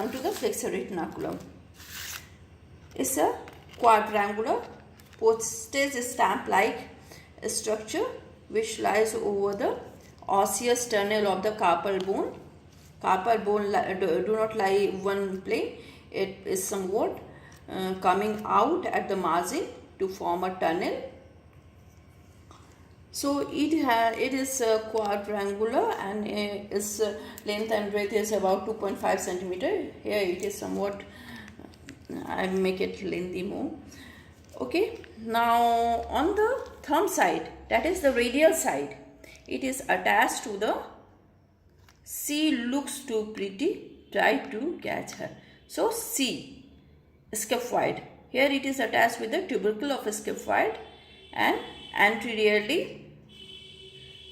come to the flexor retinaculum. It's a quadrangular postage stamp-like structure which lies over the osseous tunnel of the carpal bone. Carpal bone do not lie one plane. It is somewhat coming out at the margin to form a tunnel. So it is quadrangular, and its length and breadth is about 2.5 centimeter. Here it is somewhat, I make it lengthy more. Okay, now on the thumb side, that is the radial side, it is attached to the "She looks too pretty, try to catch her." So C, scaphoid. Here it is attached with the tubercle of a scaphoid, and anteriorly,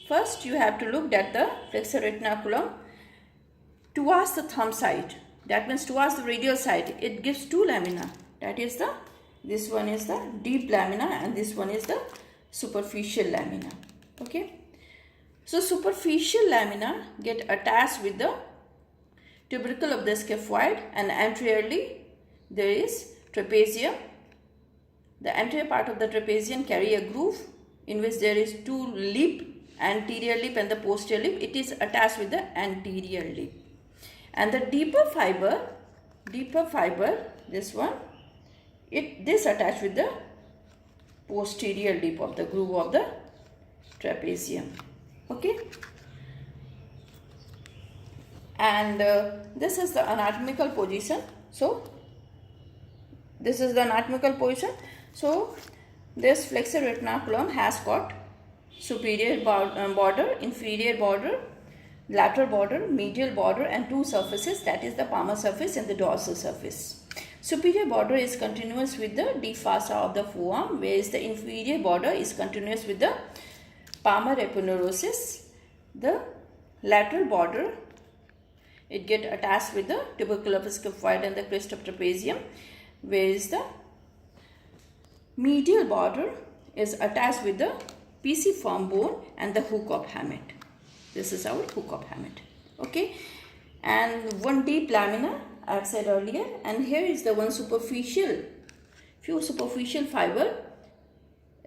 first you have to look at the flexor retinaculum towards the thumb side. That means towards the radial side. It gives two lamina. That is this one is the deep lamina and this one is the superficial lamina. Okay. So superficial lamina get attached with the tubercle of the scaphoid, and anteriorly there is trapezium. The anterior part of the trapezium carry a groove in which there is two lip, anterior lip and the posterior lip. It is attached with the anterior lip. And the deeper fiber, this one, this attached with the posterior lip of the groove of the trapezium. Okay. And this is the anatomical position. So this is the anatomical position. So this flexor retinaculum has got superior border, inferior border, lateral border, medial border, and two surfaces, that is the palmar surface and the dorsal surface. Superior border is continuous with the deep fossa of the forearm, whereas the inferior border is continuous with the palmar aponeurosis. The lateral border, it get attached with the tubercle of scaphoid and the crest of trapezium, whereas the medial border is attached with the pisiform bone and the hook of Hammett. This is our hook of Hammett. Okay, and one deep lamina I have said earlier, and here is the one superficial. Few superficial fiber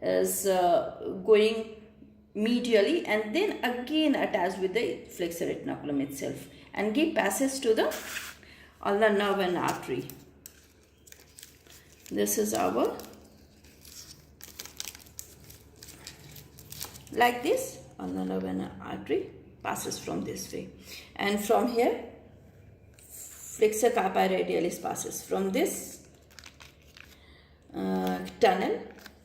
is going medially and then again attached with the flexor retinaculum itself and give passage to the ulnar nerve and artery. This is our, like this, ulnar nerve and artery passes from this way, and from here flexor carpi radialis passes from this tunnel.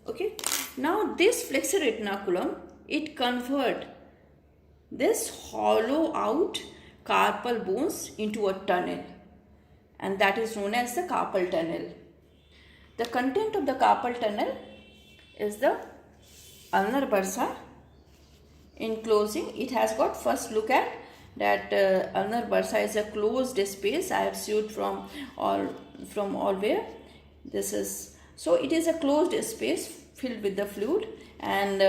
Okay, now this flexor retinaculum, it convert this hollow out carpal bones into a tunnel, and that is known as the carpal tunnel. The content of the carpal tunnel is the ulnar bursa enclosing. It has got, first look at that ulnar bursa is a closed space. I have showed from all where this is. So it is a closed space filled with the fluid, and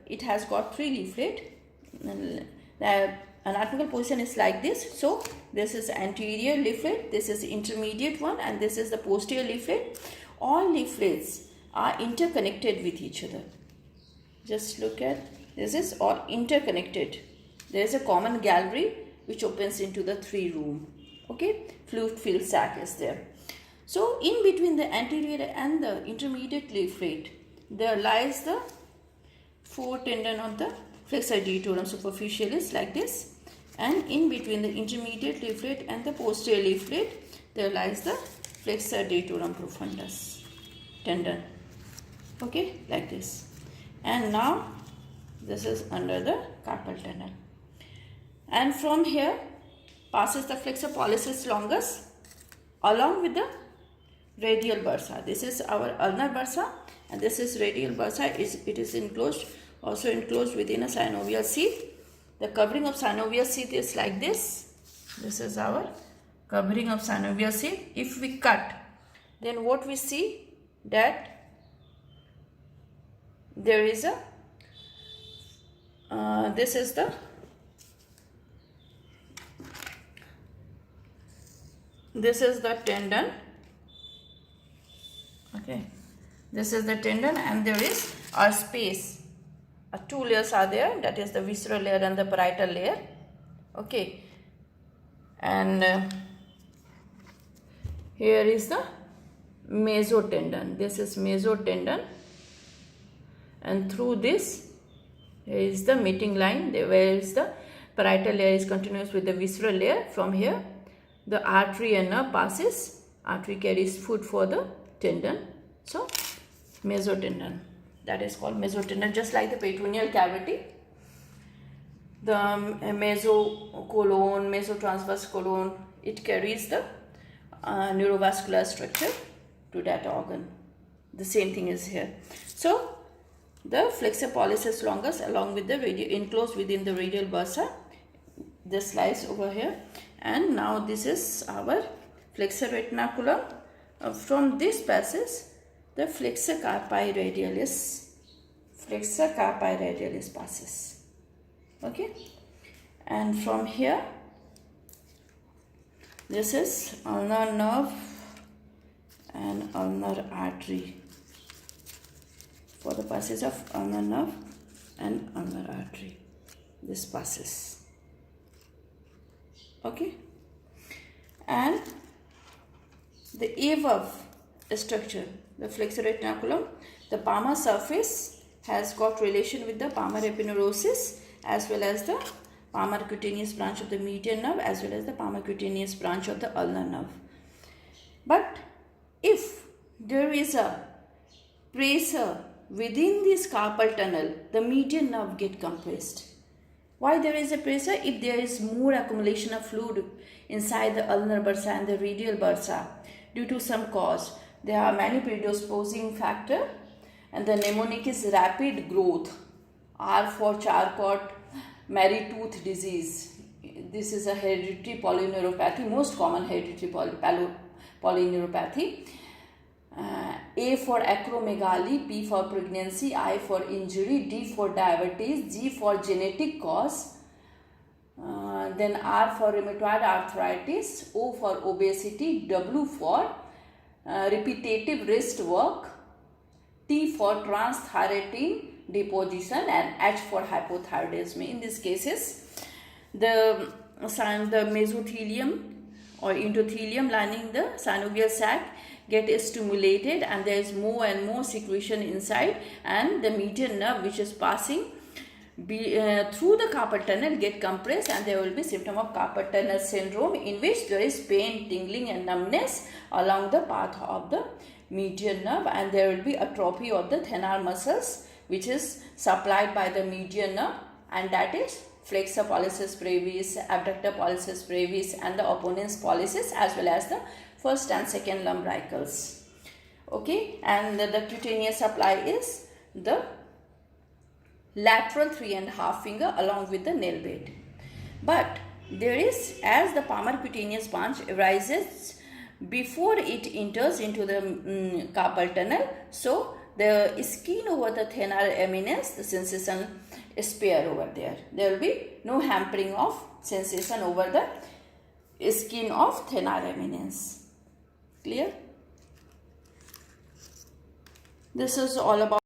it has got three leaflet. The anatomical position is like this. So this is anterior leaflet, this is intermediate one, and this is the posterior leaflet. All leaflets are interconnected with each other. Just look at, this is all interconnected. There is a common gallery which opens into the three room. Okay, fluid filled sac is there. So in between the anterior and the intermediate leaflet, there lies the foretendon of the flexor digitorum superficialis, like this, and in between the intermediate leaflet and the posterior leaflet, there lies the flexor digitorum profundus tendon. Okay, like this. And now this is under the carpal tunnel, and from here passes the flexor pollicis longus along with the radial bursa. This is our ulnar bursa, and this is radial bursa. It is enclosed, also enclosed within a synovial sheath. The covering of synovial sheath is like this. This is our covering of synovial sheath. If we cut, then what we see, that there is a this is the this is the tendon. Okay, this is the tendon, and there is a space. Two layers are there, that is the visceral layer and the parietal layer. Okay, and here is the mesotendon. This is mesotendon, and through this here is the meeting line, where is the parietal layer is continuous with the visceral layer. From here the artery and nerve passes. Artery carries food for the tendon, so mesotendon, that is called mesotendon. Just like the peritoneal cavity, the mesocolon, mesotransverse colon, it carries the neurovascular structure to that organ. The same thing is here. So the flexor pollicis longus along with the enclosed within the radial bursa, this lies over here. And now this is our flexor retinaculum. From this passage the flexor carpi radialis passes. Okay, and from here this is ulnar nerve and ulnar artery. For the passage of ulnar nerve and ulnar artery, this passes. Okay, and the above structure, the flexor retinaculum, the palmar surface has got relation with the palmar aponeurosis, as well as the palmar cutaneous branch of the median nerve, as well as the palmar cutaneous branch of the ulnar nerve. But if there is a pressure within this carpal tunnel, the median nerve get compressed. Why there is a pressure? If there is more accumulation of fluid inside the ulnar bursa and the radial bursa due to some cause, there are many predisposing factor, and the mnemonic is rapid growth. R for Charcot Marie Tooth disease. This is a hereditary polyneuropathy, most common hereditary polyneuropathy. A for acromegaly, P for pregnancy, I for injury, D for diabetes, G for genetic cause, then R for rheumatoid arthritis, O for obesity, W for repetitive wrist work, T for transthyretin deposition, and H for hypothyroidism. In these cases, the mesothelium or endothelium lining the synovial sac get stimulated, and there is more and more secretion inside, and the median nerve which is passing through the carpal tunnel get compressed, and there will be symptom of carpal tunnel syndrome, in which there is pain, tingling and numbness along the path of the median nerve, and there will be atrophy of the thenar muscles which is supplied by the median nerve, and that is flexor pollicis brevis, abductor pollicis brevis, and the opponens pollicis, as well as the first and second lumbricals. Okay, and the cutaneous supply is the lateral 3.5 finger along with the nail bed. But there is, as the palmar cutaneous branch arises before it enters into the carpal tunnel, so the skin over the thenar eminence, the sensation sphere over there. There will be no hampering of sensation over the skin of thenar eminence. Clear? This is all about